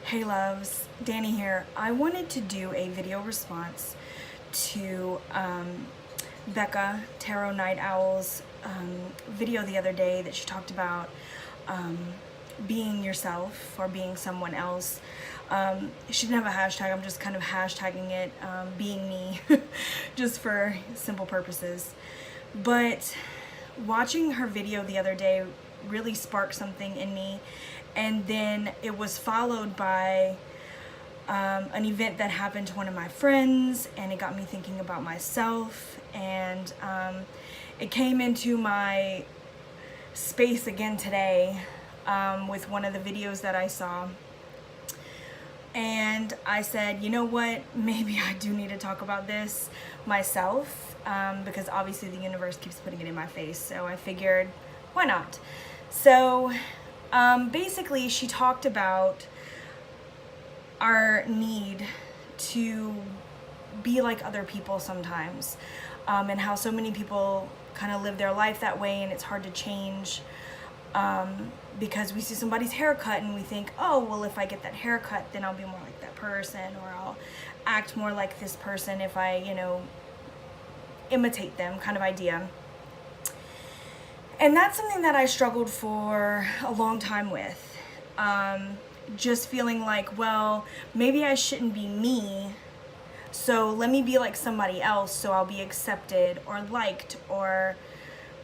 Hey loves, Danny here. I wanted to do a video response to Becca, Tarot Night Owl's video the other day that she talked about being yourself or being someone else. She didn't have a hashtag, I'm just kind of hashtagging it, being me, just for simple purposes. But watching her video the other day really sparked something in me, and then it was followed by an event that happened to one of my friends, and it got me thinking about myself, and it came into my space again today with one of the videos that I saw. And I said, you know what, maybe I do need to talk about this myself, because obviously the universe keeps putting it in my face, so I figured, why not? So basically she talked about our need to be like other people sometimes, and how so many people kind of live their life that way, and it's hard to change because we see somebody's haircut and we think, oh, well, if I get that haircut, then I'll be more like that person, or I'll act more like this person if I, imitate them, kind of idea. And that's something that I struggled for a long time with. Just feeling like, well, maybe I shouldn't be me, so let me be like somebody else so I'll be accepted or liked, or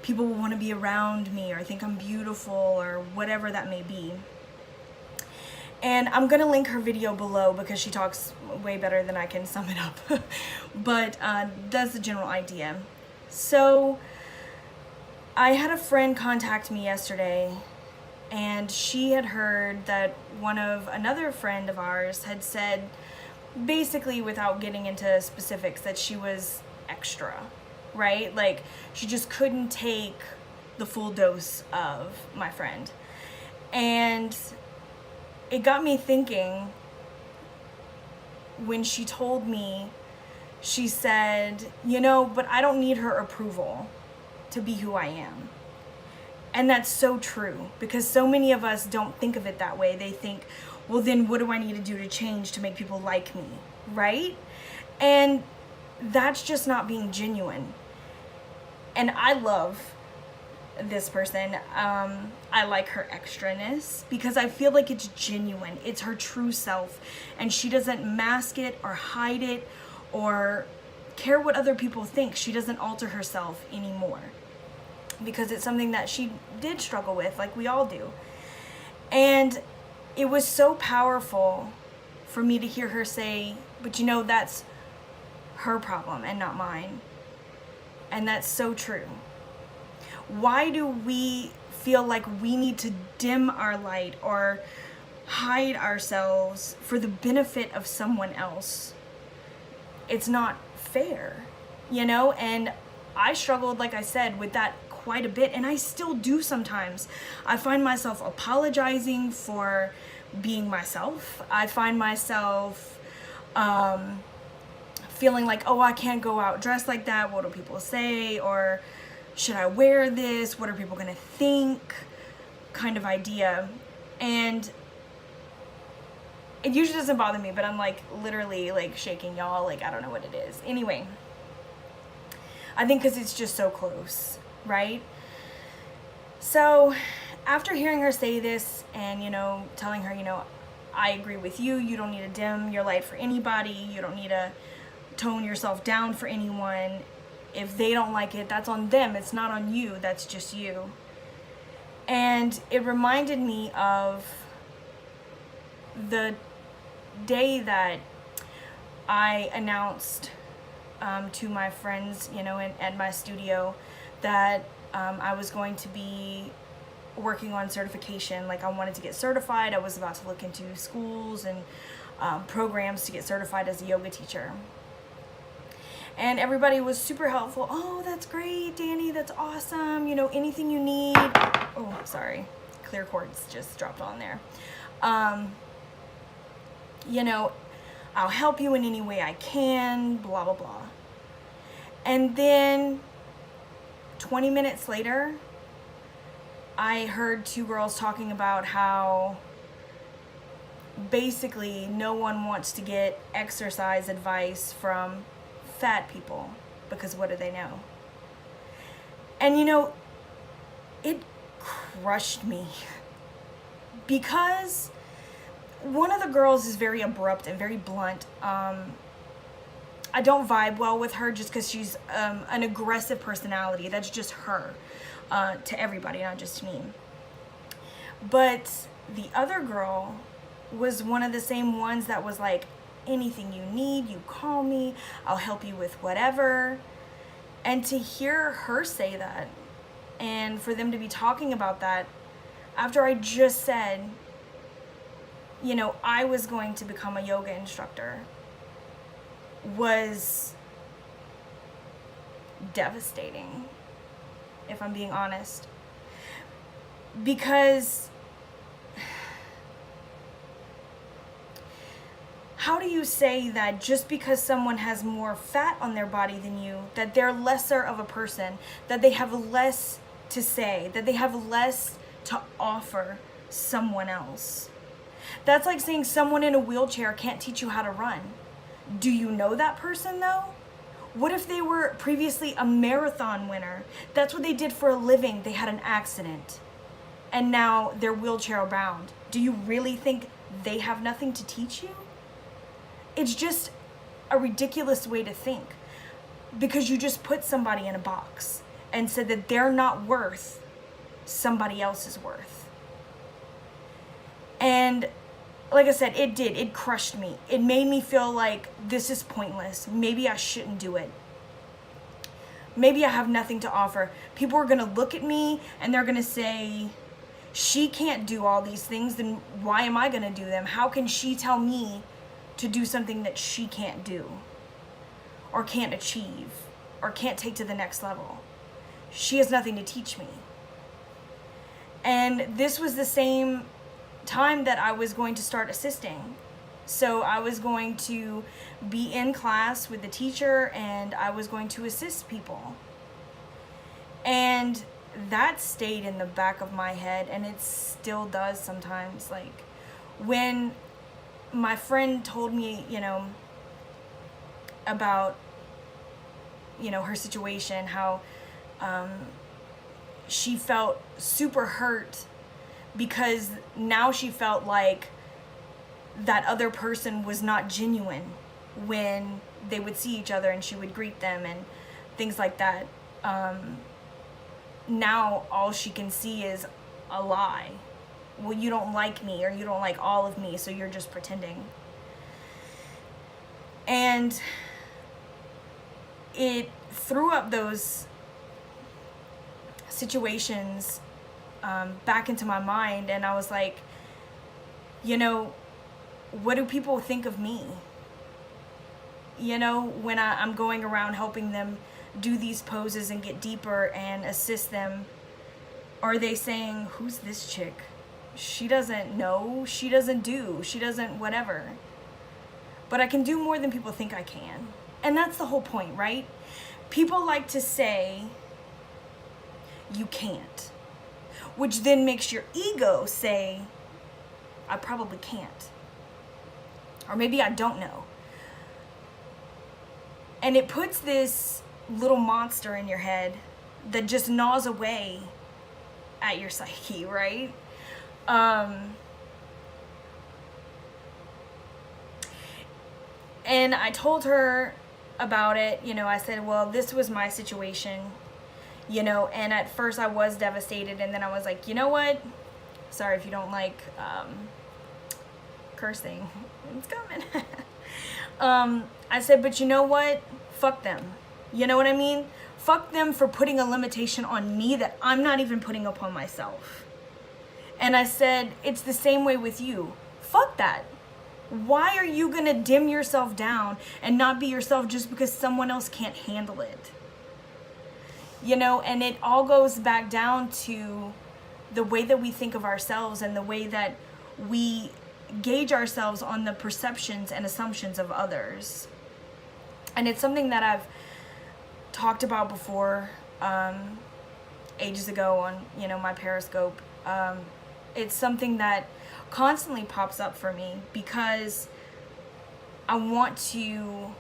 people will want to be around me, or think I'm beautiful, or whatever that may be. And I'm going to link her video below because she talks way better than I can sum it up. But that's the general idea. So I had a friend contact me yesterday, and she had heard that another friend of ours had said, basically without getting into specifics, that she was extra, right? Like, she just couldn't take the full dose of my friend. And it got me thinking when she told me, she said, but I don't need her approval to be who I am. And that's so true, because so many of us don't think of it that way. They think, well, then what do I need to do to change to make people like me, right? And that's just not being genuine. And I love this person. I like her extraness because I feel like it's genuine. It's her true self, and she doesn't mask it or hide it or care what other people think. She doesn't alter herself anymore, because it's something that she did struggle with, like we all do. And it was so powerful for me to hear her say, but that's her problem and not mine. And that's so true. Why do we feel like we need to dim our light or hide ourselves for the benefit of someone else? It's not fair, and I struggled, like I said, with that quite a bit, and I still do sometimes. I find myself apologizing for being myself. I find myself feeling like, oh, I can't go out dressed like that. What do people say? Or should I wear this? What are people gonna think? Kind of idea. And it usually doesn't bother me, but I'm like literally like shaking, y'all. Like, I don't know what it is. Anyway, I think because it's just so close, right? So after hearing her say this and, telling her, I agree with you. You don't need to dim your light for anybody. You don't need to tone yourself down for anyone. If they don't like it, that's on them. It's not on you. That's just you. And it reminded me of the day that I announced to my friends, at my studio, that I was going to be working on certification. Like, I wanted to get certified. I was about to look into schools and programs to get certified as a yoga teacher. And everybody was super helpful. Oh, that's great, Danny. That's awesome. Anything you need. Oh, sorry. Clear cords just dropped on there. I'll help you in any way I can, blah, blah, blah. And then 20 minutes later, I heard two girls talking about how basically no one wants to get exercise advice from fat people, because what do they know? And it crushed me because one of the girls is very abrupt and very blunt. I don't vibe well with her just because she's an aggressive personality. That's just her, to everybody, not just to me. But the other girl was one of the same ones that was like, anything you need, you call me, I'll help you with whatever. And to hear her say that, and for them to be talking about that after I just said, I was going to become a yoga instructor, was devastating, if I'm being honest. Because how do you say that just because someone has more fat on their body than you, that they're lesser of a person, that they have less to say, that they have less to offer someone else? That's like saying someone in a wheelchair can't teach you how to run. Do you know that person though? What if they were previously a marathon winner? That's what they did for a living. They had an accident and now they're wheelchair bound. Do you really think they have nothing to teach you? It's just a ridiculous way to think, because you just put somebody in a box and said that they're not worth somebody else's worth. And like I said, it crushed me. It made me feel like this is pointless. Maybe I shouldn't do it. Maybe I have nothing to offer. People are gonna look at me and they're gonna say, she can't do all these things, then why am I gonna do them? How can she tell me to do something that she can't do, or can't achieve, or can't take to the next level? She has nothing to teach me. And this was the same time that I was going to start assisting. So I was going to be in class with the teacher and I was going to assist people. And that stayed in the back of my head, and it still does sometimes. Like when my friend told me, about, her situation, how she felt super hurt because now she felt like that other person was not genuine when they would see each other and she would greet them and things like that. Now all she can see is a lie. Well, you don't like me, or you don't like all of me, so you're just pretending. And it threw up those situations back into my mind, and I was like, what do people think of me? When I'm going around helping them do these poses and get deeper and assist them, are they saying, who's this chick? She doesn't know, she doesn't do, she doesn't whatever. But I can do more than people think I can. And that's the whole point, right? People like to say, you can't. Which then makes your ego say, I probably can't. Or maybe I don't know. And it puts this little monster in your head that just gnaws away at your psyche, right? And I told her about it. I said, well, this was my situation, and at first I was devastated, and then I was like, you know what? Sorry if you don't like cursing. It's coming. I said, but you know what? Fuck them. You know what I mean? Fuck them for putting a limitation on me that I'm not even putting upon myself. And I said, it's the same way with you. Fuck that. Why are you gonna dim yourself down and not be yourself just because someone else can't handle it? And it all goes back down to the way that we think of ourselves and the way that we gauge ourselves on the perceptions and assumptions of others. And it's something that I've talked about before, ages ago on, my Periscope. It's something that constantly pops up for me because I want to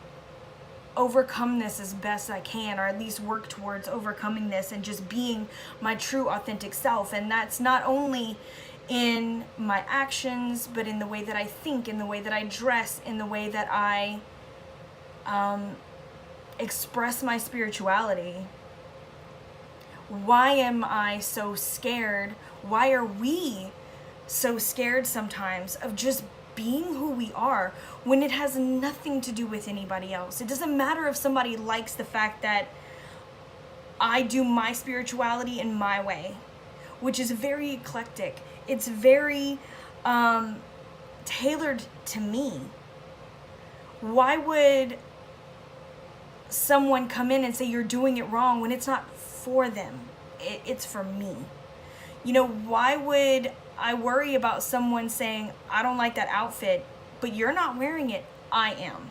overcome this as best I can, or at least work towards overcoming this and just being my true authentic self. And that's not only in my actions, but in the way that I think, in the way that I dress, in the way that I express my spirituality. Why am I so scared? Why are we so scared sometimes of just being who we are when it has nothing to do with anybody else? It doesn't matter if somebody likes the fact that I do my spirituality in my way, which is very eclectic. It's very tailored to me. Why would someone come in and say you're doing it wrong when it's not for them? It's for me. You know, why would I worry about someone saying, I don't like that outfit, but you're not wearing it? I am.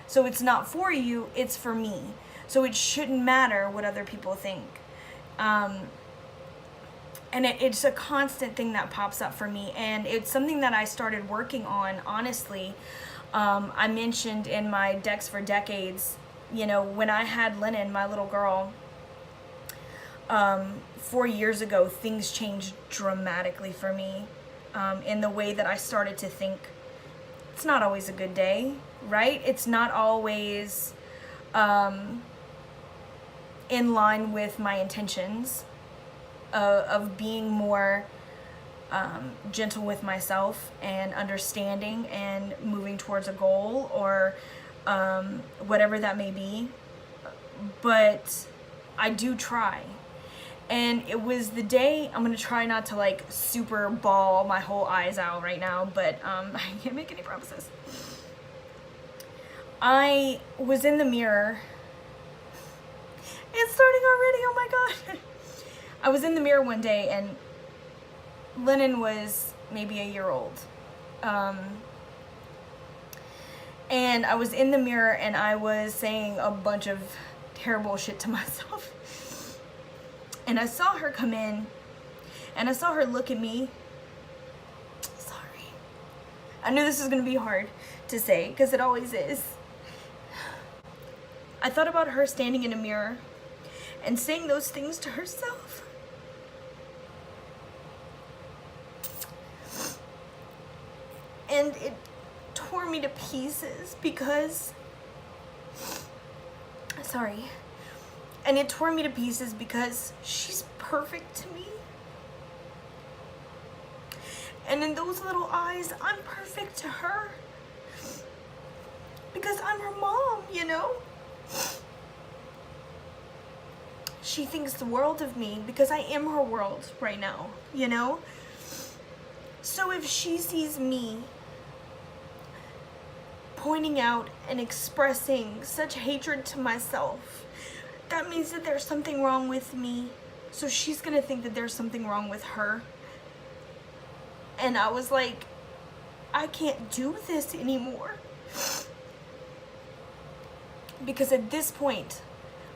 So it's not for you, it's for me. So it shouldn't matter what other people think. And it's a constant thing that pops up for me. And it's something that I started working on, honestly. I mentioned in my Decks for Decades, you know, when I had Lennon, my little girl, 4 years ago, things changed dramatically for me in the way that I started to think. It's not always a good day, right? It's not always in line with my intentions of being more gentle with myself and understanding and moving towards a goal or whatever that may be. But I do try. And it was the day, I'm going to try not to like super bawl my whole eyes out right now, but I can't make any promises. I was in the mirror. It's starting already, oh my god. I was in the mirror one day and Lennon was maybe a year old. And I was in the mirror and I was saying a bunch of terrible shit to myself. And I saw her come in and I saw her look at me. Sorry. I knew this was going to be hard to say because it always is. I thought about her standing in a mirror and saying those things to herself. And it tore me to pieces because, sorry. And it tore me to pieces because she's perfect to me. And in those little eyes, I'm perfect to her. Because I'm her mom, you know? She thinks the world of me because I am her world right now, you know? So if she sees me pointing out and expressing such hatred to myself, that means that there's something wrong with me. So she's gonna think that there's something wrong with her. And I was like, I can't do this anymore. Because at this point,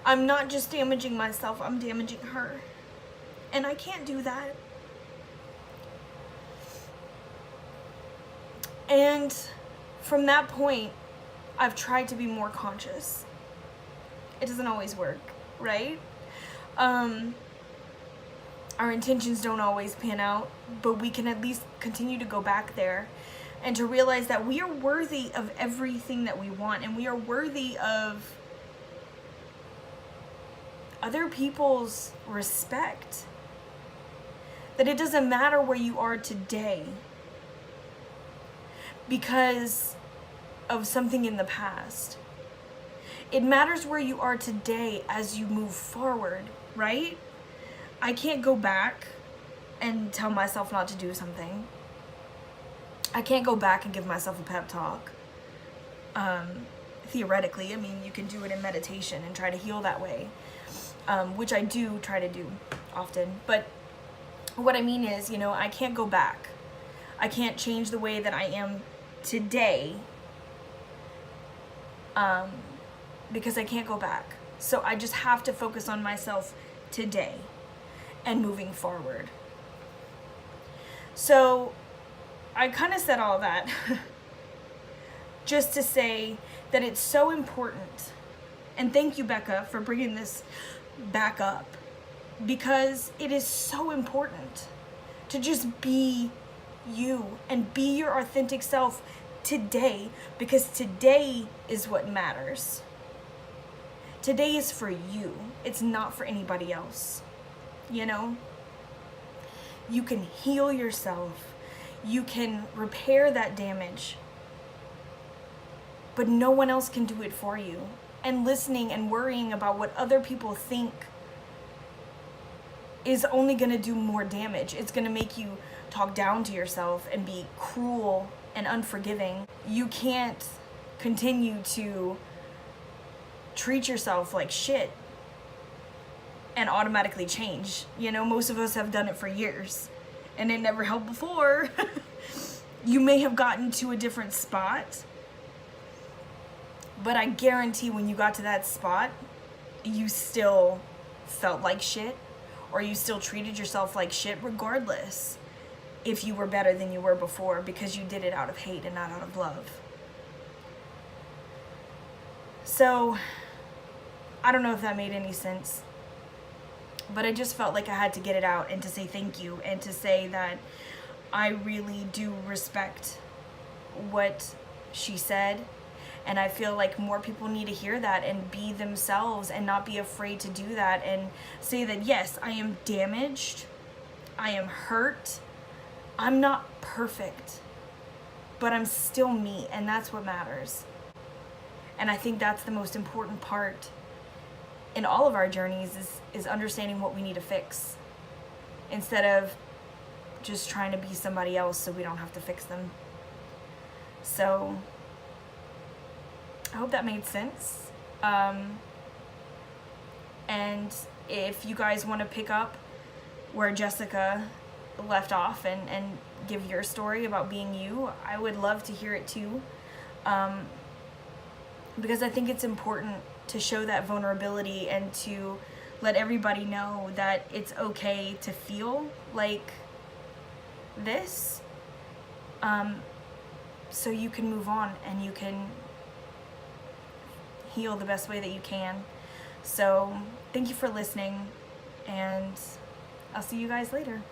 I'm not just damaging myself, I'm damaging her. And I can't do that. And from that point, I've tried to be more conscious. It doesn't always work, right? Our intentions don't always pan out, but we can at least continue to go back there and to realize that we are worthy of everything that we want, and we are worthy of other people's respect. That it doesn't matter where you are today because of something in the past. It matters where you are today as you move forward, right? I can't go back and tell myself not to do something. I can't go back and give myself a pep talk. Theoretically, I mean, you can do it in meditation and try to heal that way, which I do try to do often. But what I mean is, you know, I can't go back. I can't change the way that I am today because I can't go back. So I just have to focus on myself today and moving forward. So I kind of said all that just to say that it's so important. And thank you, Becca, for bringing this back up, because it is so important to just be you and be your authentic self today, because today is what matters. Today is for you. It's not for anybody else. You know? You can heal yourself. You can repair that damage. But no one else can do it for you. And listening and worrying about what other people think is only going to do more damage. It's going to make you talk down to yourself and be cruel and unforgiving. You can't continue to treat yourself like shit and automatically change. You know, most of us have done it for years and it never helped before. You may have gotten to a different spot, but I guarantee when you got to that spot, you still felt like shit, or you still treated yourself like shit regardless if you were better than you were before, because you did it out of hate and not out of love. So I don't know if that made any sense, but I just felt like I had to get it out and to say thank you and to say that I really do respect what she said. And I feel like more people need to hear that and be themselves and not be afraid to do that and say that, yes, I am damaged, I am hurt, I'm not perfect, but I'm still me, and that's what matters. And I think that's the most important part in all of our journeys is understanding what we need to fix instead of just trying to be somebody else so we don't have to fix them. So I hope that made sense. And if you guys want to pick up where Jessica left off and give your story about being you, I would love to hear it too. Because I think it's important to show that vulnerability and to let everybody know that it's okay to feel like this, so you can move on and you can heal the best way that you can. So thank you for listening, and I'll see you guys later.